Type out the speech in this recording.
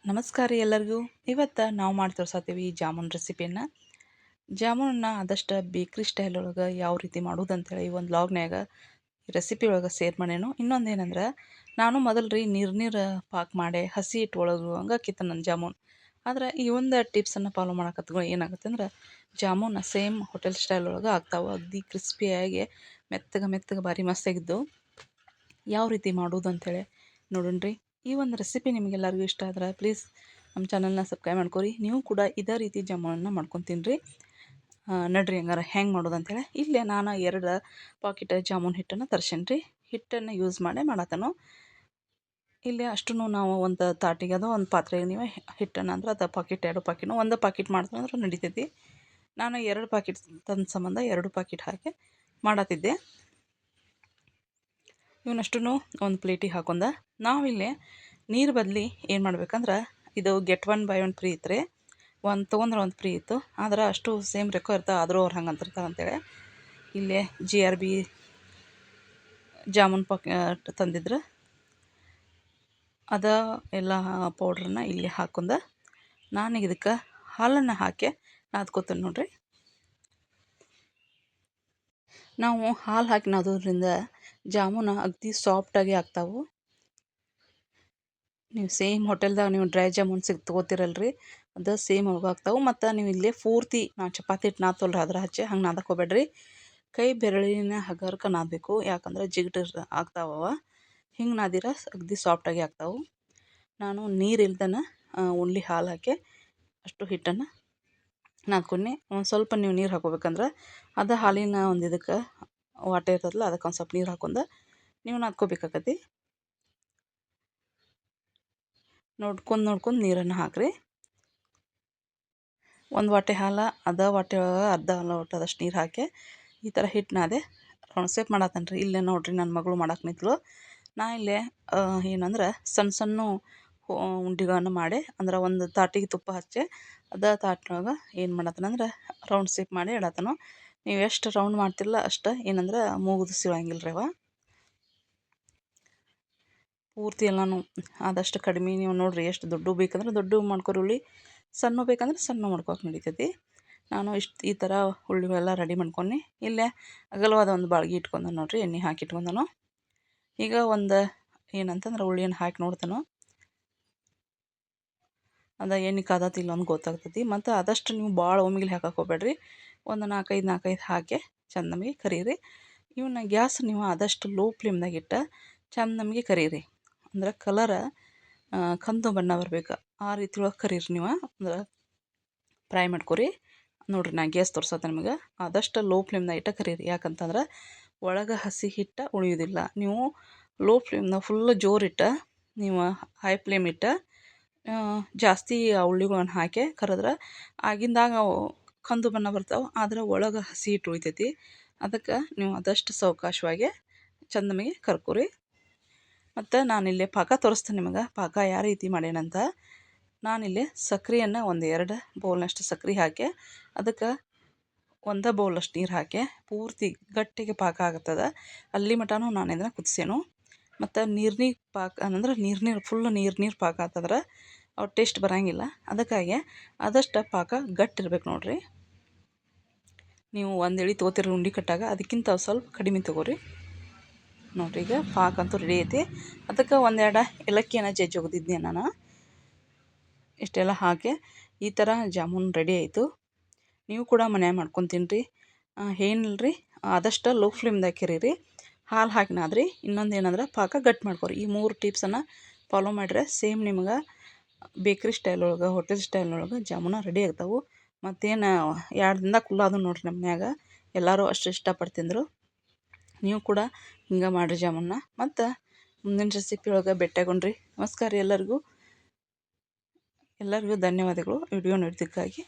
ನಮಸ್ಕಾರ ರೀ ಎಲ್ಲರಿಗೂ. ಇವತ್ತು ನಾವು ಮಾಡಿ ತೋರ್ಸತ್ತೀವಿ ಜಾಮೂನ್ ರೆಸಿಪಿನ. ಜಾಮೂನನ್ನ ಆದಷ್ಟು ಬೇಕ್ರಿ ಸ್ಟೈಲ್ ಒಳಗೆ ಯಾವ ರೀತಿ ಮಾಡೋದು ಅಂತೇಳಿ ಒಂದು ವ್ಲಾಗ್ನ್ಯಾಗ ರೆಸಿಪಿ ಒಳಗೆ ಶೇರ್ ಮಾಡೇನು. ಇನ್ನೊಂದು ಏನಂದ್ರೆ, ನಾನು ಮೊದಲು ರೀ ನೀರು ಪಾಕ್ ಮಾಡಿ ಹಸಿ ಹಿಟ್ಟು ಒಳಗೆ ಹಂಗಾಕಿತ್ತು ನನ್ನ ಜಾಮೂನ್. ಆದ್ರೆ ಈ ಒಂದು ಟಿಪ್ಸನ್ನು ಫಾಲೋ ಮಾಡಕತ್ಗಳು ಏನಾಗುತ್ತೆ ಅಂದ್ರೆ, ಜಾಮೂನ ಸೇಮ್ ಹೋಟೆಲ್ ಸ್ಟೈಲ್ ಒಳಗೆ ಆಗ್ತಾವೆ. ಅಗದಿ ಕ್ರಿಸ್ಪಿಯಾಗಿ ಮೆತ್ತಗೆ ಭಾರಿ ಮಸ್ತಾಗಿದ್ದು. ಯಾವ ರೀತಿ ಮಾಡೋದು ಅಂಥೇಳಿ ನೋಡೋಣ್ರಿ. ಈ ಒಂದು ರೆಸಿಪಿ ನಿಮಗೆಲ್ಲರಿಗೂ ಇಷ್ಟ ಆದ್ರೆ ಪ್ಲೀಸ್ ನಮ್ಮ ಚಾನಲ್ನ ಸಬ್ಸ್ಕ್ರೈಬ್ ಮಾಡ್ಕೊರಿ. ನೀವು ಕೂಡ ಇದೇ ರೀತಿ ಜಾಮೂನನ್ನು ಮಾಡ್ಕೊಂಡು ತಿನ್ನಿರಿ. ನಡ್ರಿ ಹಂಗಾರೆ ಹೆಂಗೆ ಮಾಡೋದು ಅಂಥೇಳಿ. ಇಲ್ಲೇ ನಾನು 2 ಪಾಕೆಟ್ ಜಾಮೂನ್ ಹಿಟ್ಟನ್ನು ತರ್ಸೇನಿ ರೀ. ಹಿಟ್ಟನ್ನು ಯೂಸ್ ಮಾಡತ್ತನು. ಇಲ್ಲಿ ಅಷ್ಟು ನಾವು ಒಂದು ತಾಟಿಗೆ ಅದು ಒಂದು ಪಾತ್ರೆಗೆ ನೀವು ಹಿಟ್ಟನ್ನು ಅಂದ್ರೆ ಅದು ಪಾಕೆಟ್ 2 ಪಾಕೆಟ್ನು ಒಂದು ಪಾಕೆಟ್ ಮಾಡ್ತಂದ್ರೆ ನಡಿತೈತಿ. ನಾನು 2 ಪಾಕೆಟ್ ತಂದ ಸಂಬಂಧ 2 ಪಾಕೆಟ್ ಹಾಕಿ ಮಾಡತ್ತಿದ್ದೆ. ಇವನಷ್ಟು ಒಂದು ಪ್ಲೇಟಿಗೆ ಹಾಕೊಂಡ ನಾವಿಲ್ಲಿ ನೀರು ಬದಲಿ ಏನು ಮಾಡ್ಬೇಕಂದ್ರೆ, ಇದು ಗೆಟ್ 1 ಬೈ 1 ಫ್ರೀ ಇತ್ತು ರೀ. ಒಂದು ತೊಗೊಂಡ್ರೆ ಒಂದು ಫ್ರೀ ಇತ್ತು. ಆದ್ರೆ ಅಷ್ಟು ಸೇಮ್ ರೆಕೋ ಇರ್ತಾವೆ, ಆದರೂ ಅವ್ರು ಹಂಗೆ ಅಂತಿರ್ತಾರೆ ಅಂತೇಳಿ ಇಲ್ಲೇ GRB ಜಾಮೂನ್ ಪಾಕೆಟ್ ತಂದಿದ್ರು. ಅದ ಎಲ್ಲ ಪೌಡ್ರನ್ನ ಇಲ್ಲಿ ಹಾಕೊಂಡ ನಾನು ಇದಕ್ಕೆ ಹಾಲನ್ನು ಹಾಕಿ ನಾದ್ಕೋತೀನಿ ನೋಡ್ರಿ. ನಾವು ಹಾಲು ಹಾಕಿ ನಾದೋದ್ರಿಂದ ಜಾಮೂನು ಅಗದಿ ಸಾಫ್ಟಾಗಿ ಆಗ್ತಾವೆ. ನೀವು ಸೇಮ್ ಹೋಟೆಲ್ದಾಗ ನೀವು ಡ್ರೈ ಜಾಮೂನ್ ತೊಗೋತಿರಲ್ರಿ, ಅದು ಸೇಮ್ ಅವು ಆಗ್ತಾವೆ. ಮತ್ತು ನೀವು ಇಲ್ಲೇ ಪೂರ್ತಿ ನಾವು ಚಪಾತಿ ಹಿಟ್ಟು ನಾದ್ತವಲ್ರಿ ಅದ್ರ ಹಚ್ಚಿ ಹಂಗೆ ನಾದಕ್ಕೆ ಹೋಗ್ಬೇಡ್ರಿ. ಕೈ ಬೆರಳಿನ ಹಗರ್ಕ ನಾದಬೇಕು, ಯಾಕಂದ್ರೆ ಜಿಗಟ್ ಆಗ್ತಾವವ. ಹಿಂಗೆ ನಾದಿರ ಅಗದಿ ಸಾಫ್ಟಾಗಿ ಆಗ್ತಾವೆ. ನಾನು ನೀರು ಇಲ್ದನ ಓನ್ಲಿ ಹಾಲು ಹಾಕಿ ಅಷ್ಟು ಹಿಟ್ಟನ್ನು ನಾದ್ಕೊಂಡು ಒಂದು ಸ್ವಲ್ಪ ನೀವು ನೀರು ಹಾಕೋಬೇಕಂದ್ರೆ ಅದು ಹಾಲಿನ ಒಂದು ಇದಕ್ಕೆ ವಾಟೆ ಇರ್ತದಲ್ಲ, ಅದಕ್ಕೆ ಒಂದು ಸ್ವಲ್ಪ ನೀರು ಹಾಕೊಂಡು ನೀವು ನಾದ್ಕೋಬೇಕಾಗತ್ತೆ. ನೋಡ್ಕೊಂಡು ನೀರನ್ನು ಹಾಕಿರಿ. ಒಂದು ವಾಟೆ ಹಾಲು ಅರ್ಧ ವಾಟೆ ಒಳಗೆ ಅರ್ಧ ಲೋಟದಷ್ಟು ನೀರು ಹಾಕಿ ಈ ಥರ ಹಿಟ್ಟು ನಾದೆ ರೌಂಡ್ ಶೇಪ್ ಮಾಡತ್ತೇನೆ ರೀ. ಇಲ್ಲೇ ನೋಡಿರಿ ನನ್ನ ಮಗಳು ಮಾಡಕ್ಕೆ ನಿಂತಳು. ನಾ ಇಲ್ಲೇ ಏನಂದ್ರೆ ಸಣ್ಣ ಉಂಡೆಗಳನ್ನು ಮಾಡಿ ಅಂದ್ರೆ ಒಂದು ತಾಟಿಗೆ ತುಪ್ಪ ಹಚ್ಚಿ ಅದೇ ತಾಟಿನೊಳಗೆ ಏನು ಮಾಡತ್ತನಂದ್ರೆ ರೌಂಡ್ ಶೇಪ್ ಮಾಡಿ ಇಡತ್ತನು. ನೀವು ಎಷ್ಟು ರೌಂಡ್ ಮಾಡ್ತಿರಲ್ಲ ಅಷ್ಟು ಏನಂದ್ರೆ ಮೂಗುದು ಸಿಳಂಗಿಲ್ಲ ರೀ ಅವ. ಪೂರ್ತಿ ಎಲ್ಲನೂ ಆದಷ್ಟು ಕಡಿಮೆ ನೀವು ನೋಡಿರಿ, ಎಷ್ಟು ದೊಡ್ಡ ಬೇಕಂದ್ರೆ ದೊಡ್ಡ ಮಾಡ್ಕೊರಿ, ಸಣ್ಣ ಬೇಕಂದ್ರೆ ಸಣ್ಣ ಮಾಡ್ಕೊಳಕ್ಕೆ ನಡಿತೈತಿ. ನಾನು ಈ ಥರ ಉಳ್ಳಿಗಳೆಲ್ಲ ರೆಡಿ ಮಾಡ್ಕೊಂಡು ಇಲ್ಲೇ ಅಗಲವಾದ ಒಂದು ಬಾಳ್ಗೆ ಇಟ್ಕೊಂಡ ನೋಡಿರಿ, ಎಣ್ಣೆ ಹಾಕಿ ಇಟ್ಕೊಂಡನು. ಈಗ ಒಂದು ಏನಂತಂದ್ರೆ ಉಳ್ಳಿಯನ್ನು ಹಾಕಿ ನೋಡ್ತಾನು, ಅದು ಎಣ್ಣೆ ಕಾದತಿಲ್ಲ ಅಂತ ಗೊತ್ತಾಗ್ತೈತಿ. ಮತ್ತು ಆದಷ್ಟು ನೀವು ಭಾಳ ಒಮ್ಮೆಗೆ ಹಾಕಕ್ಕೆ ಹೋಗ್ಬೇಡ್ರಿ. ಒಂದು 4-5 ಹಾಕಿ ಚೆಂದ ನಮಗೆ ಕರೀರಿ. ಇವನ್ನ ಗ್ಯಾಸ್ ನೀವು ಆದಷ್ಟು ಲೋ ಫ್ಲೇಮ್ದಾಗ ಇಟ್ಟು ಚೆಂದ ನಮಗೆ ಕರೀರಿ. ಅಂದ್ರೆ ಕಲರ ಕಂದು ಬಣ್ಣ ಬರ್ಬೇಕು, ಆ ರೀತಿ ಒಳಗೆ ಕರೀರಿ ನೀವು. ಅಂದ್ರೆ ಫ್ರೈ ಮಾಡ್ಕೊರಿ. ನೋಡಿರಿ ನಾ ಗ್ಯಾಸ್ ತೋರ್ಸತ್ತೆ ನಿಮಗೆ. ಆದಷ್ಟು ಲೋ ಫ್ಲೇಮ್ದಾಗ ಇಟ್ಟು ಕರೀರಿ, ಯಾಕಂತಂದ್ರೆ ಒಳಗೆ ಹಸಿ ಹಿಟ್ಟು ಉಳಿಯೋದಿಲ್ಲ. ನೀವು ಲೋ ಫ್ಲೇಮ್ದಾಗ ಫುಲ್ಲು ಜೋರಿಟ್ಟು ನೀವು ಹೈ ಫ್ಲೇಮ್ ಇಟ್ಟು ಜಾಸ್ತಿ ಉಳ್ಳಿಗಳನ್ನು ಹಾಕಿ ಕರೆದ್ರೆ ಆಗಿಂದಾಗ ಕಂದು ಬಣ್ಣ ಬರ್ತಾವೆ, ಆದರೆ ಒಳಗೆ ಹಸಿ ಹಿಟ್ಟು ಉಳಿತೈತಿ. ಅದಕ್ಕೆ ನೀವು ಆದಷ್ಟು ಸಾವಕಾಶವಾಗಿ ಚೆಂದ ನಮಗೆ ಕರ್ಕೊರಿ. ಮತ್ತು ನಾನಿಲ್ಲೇ ಪಾಕ ತೋರಿಸ್ತೇನೆ ನಿಮಗೆ, ಪಾಕ ಯಾವ ರೀತಿ ಮಾಡೇನಂತ. ನಾನಿಲ್ಲಿ ಸಕ್ಕರೆಯನ್ನು ಒಂದು 2 ಬೌಲ್ನಷ್ಟು ಸಕ್ಕರೆ ಹಾಕಿ ಅದಕ್ಕೆ 1 ಬೌಲಷ್ಟು ನೀರು ಹಾಕಿ ಪೂರ್ತಿ ಗಟ್ಟಿಗೆ ಪಾಕ ಆಗ್ತದೆ ಅಲ್ಲಿ ಮಟನೂ ನಾನು ಇದನ್ನು ಕುದಿಸೇನು. ಮತ್ತು ನೀರು ಪಾಕ ಅಂದ್ರೆ ಫುಲ್ಲು ನೀರು ಪಾಕ ಆಗ್ತದ್ರೆ ಅವ್ರ ಟೇಸ್ಟ್ ಬರೋಂಗಿಲ್ಲ. ಅದಕ್ಕಾಗಿ ಆದಷ್ಟು ಪಾಕ ಗಟ್ಟಿರ್ಬೇಕು ನೋಡಿರಿ. ನೀವು ಒಂದು ಎಳೆ ತೊಗೋತೀರಿ ಉಂಡೆ ಕಟ್ಟಾಗ, ಅದಕ್ಕಿಂತ ಸ್ವಲ್ಪ ಕಡಿಮೆ ತೊಗೋರಿ. ನೋಡಿರಿ ಈಗ ಪಾಕ ಅಂತೂ ರೆಡಿ ಐತಿ. ಅದಕ್ಕೆ 1-2 ಏಲಕ್ಕಿಯನ್ನು ಜಜ್ಜಿ ಒಗೆದಿದ್ದೆ ನಾನು. ಇಷ್ಟೆಲ್ಲ ಹಾಕಿ ಈ ಥರ ಜಾಮೂನ್ ರೆಡಿ ಆಯಿತು. ನೀವು ಕೂಡ ಮನ್ಯಾಗ ಮಾಡ್ಕೊಂಡು ತಿನ್ನಿರಿ. ಏನಿಲ್ಲರಿ, ಆದಷ್ಟು ಲೋ ಫ್ಲೇಮ್ದಾಗ ಕರೀರಿ, ಹಾಲು ಹಾಕಿ ನಾದ್ರಿ. ಇನ್ನೊಂದು ಏನಂದ್ರೆ ಪಾಕ ಗಟ್ಟಿ ಮಾಡ್ಕೊರಿ. ಈ 3 ಟಿಪ್ಸನ್ನು ಫಾಲೋ ಮಾಡಿದ್ರೆ ಸೇಮ್ ನಿಮ್ಗೆ ಬೇಕ್ರಿ ಸ್ಟೈಲ್ ಒಳಗೆ ಹೋಟೆಲ್ ಸ್ಟೈಲ್ ಒಳಗೆ ಜಾಮೂನ ರೆಡಿ ಆಗ್ತಾವೆ. ಮತ್ತೇನು 2 ದಿನದಾಗ ಕುಲ್ಲ ನೋಡಿರಿ ನಮ್ಮ ಮನ್ಯಾಗ ಎಲ್ಲರೂ ಅಷ್ಟು ಇಷ್ಟಪಟ್ಟು ತಿಂದರು. ನೀವು ಕೂಡ ಹಿಂಗೆ ಮಾಡಿರಿ ಜಾಮೂನ್ನ. ಮತ್ತು ಮುಂದಿನ ರೆಸಿಪಿ ಒಳಗೆ ಭೇಟಿಯಾಗೋಣ್ರಿ. ನಮಸ್ಕಾರ ಎಲ್ಲರಿಗೂ ಧನ್ಯವಾದಗಳು ವಿಡಿಯೋ ನೋಡಿದ್ದಕ್ಕಾಗಿ.